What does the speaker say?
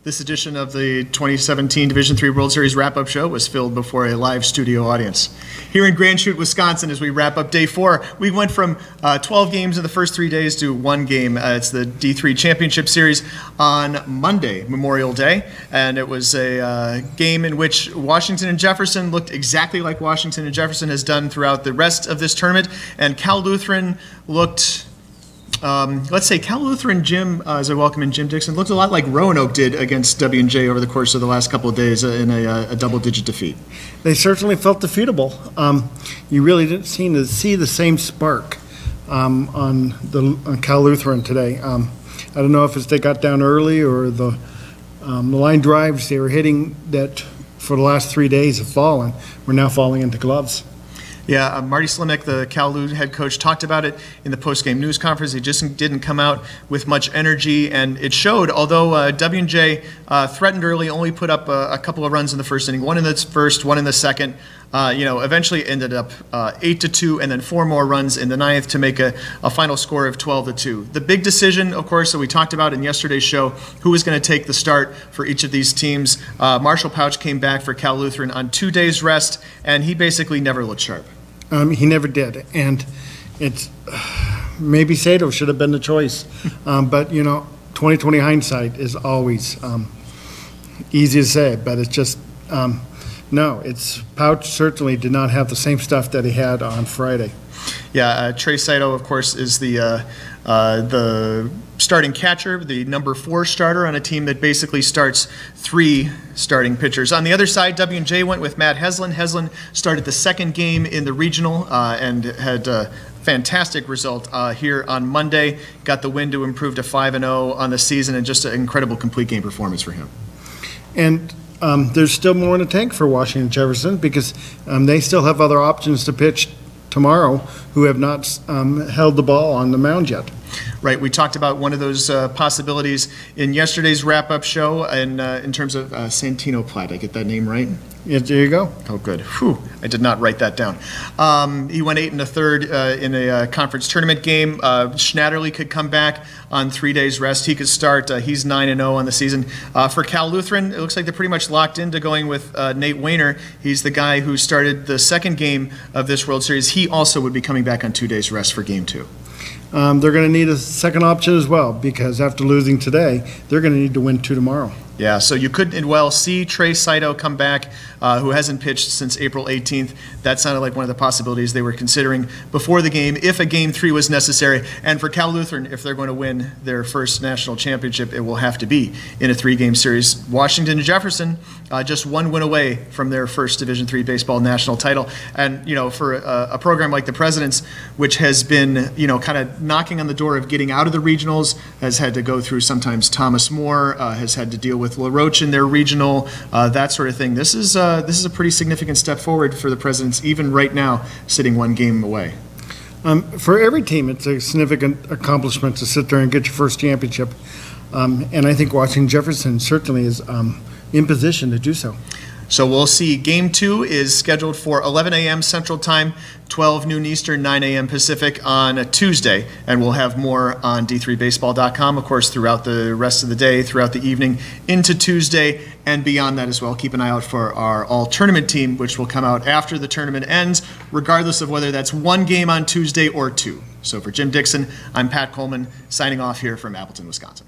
This edition of the 2017 Division III World Series wrap-up show was filled before a live studio audience. Here in Grand Chute, Wisconsin, as we wrap up day 4, we went from 12 games in the first 3 days to 1 game. It's the D3 Championship Series on Monday, Memorial Day, and it was a game in which Washington and Jefferson looked exactly like Washington and Jefferson has done throughout the rest of this tournament, and Cal Lutheran looked... let's say Cal Lutheran Jim, as I welcome in Jim Dixon, looked a lot like Roanoke did against W&J over the course of the last couple of days in a double-digit defeat. They certainly felt defeatable. You really didn't seem to see the same spark on Cal Lutheran today. I don't know if it's they got down early or the line drives they were hitting that for the last 3 days have fallen. We're now falling into gloves. Yeah, Marty Slimek, the Cal Lu head coach, talked about it in the post-game news conference. He just didn't come out with much energy, and it showed. Although W&J threatened early, only put up a couple of runs in the first inning, one in the first, one in the second. Eventually ended up 8-2, and then 4 more runs in the 9th to make a final score of 12-2. The big decision, of course, that we talked about in yesterday's show, who was going to take the start for each of these teams. Marshall Pouch came back for Cal Lutheran on 2 days rest, and he basically never looked sharp. He never did, and it's maybe Sato should have been the choice, but 20/20 hindsight is always easy to say, but it's just no. It's Pouch certainly did not have the same stuff that he had on Friday. Yeah, Trey Saito, of course, is the starting catcher, the number 4 starter on a team that basically starts 3 starting pitchers. On the other side, W&J went with Matt Heslin. Heslin started the 2nd game in the regional and had a fantastic result here on Monday. Got the win to improve to 5-0 on the season, and just an incredible complete game performance for him. And there's still more in the tank for Washington Jefferson because they still have other options to pitch tomorrow who have not held the ball on the mound yet. Right, we talked about one of those possibilities in yesterday's wrap-up show in terms of Santino Platt. Did I get that name right? Yeah, there you go. Oh, good. Whew, I did not write that down. He went 8 1/3 in a conference tournament game. Schnatterly could come back on 3 days rest. He could start. He's 9-0 on the season. For Cal Lutheran, it looks like they're pretty much locked into going with Nate Wayner. He's the guy who started the 2nd game of this World Series. He also would be coming back on 2 days rest for game 2. They're going to need a second option as well because after losing today, they're going to need to win 2 tomorrow. Yeah, so you could well see Trey Saito come back, who hasn't pitched since April 18th. That sounded like one of the possibilities they were considering before the game, if a Game 3 was necessary. And for Cal Lutheran, if they're going to win their first national championship, it will have to be in a 3-game series. Washington and Jefferson, just 1 win away from their first Division III baseball national title. And, for a program like the Presidents, which has been, kind of knocking on the door of getting out of the regionals, has had to go through sometimes Thomas More, has had to deal with LaRoche in their regional, that sort of thing. This is a pretty significant step forward for the Presidents, even right now, sitting 1 game away. For every team, it's a significant accomplishment to sit there and get your first championship. And I think Washington Jefferson certainly is in position to do so. So we'll see. Game 2 is scheduled for 11 a.m. Central Time, 12 noon Eastern, 9 a.m. Pacific on a Tuesday. And we'll have more on d3baseball.com, of course, throughout the rest of the day, throughout the evening, into Tuesday, and beyond that as well. Keep an eye out for our all-tournament team, which will come out after the tournament ends, regardless of whether that's 1 game on Tuesday or 2. So for Jim Dixon, I'm Pat Coleman, signing off here from Appleton, Wisconsin.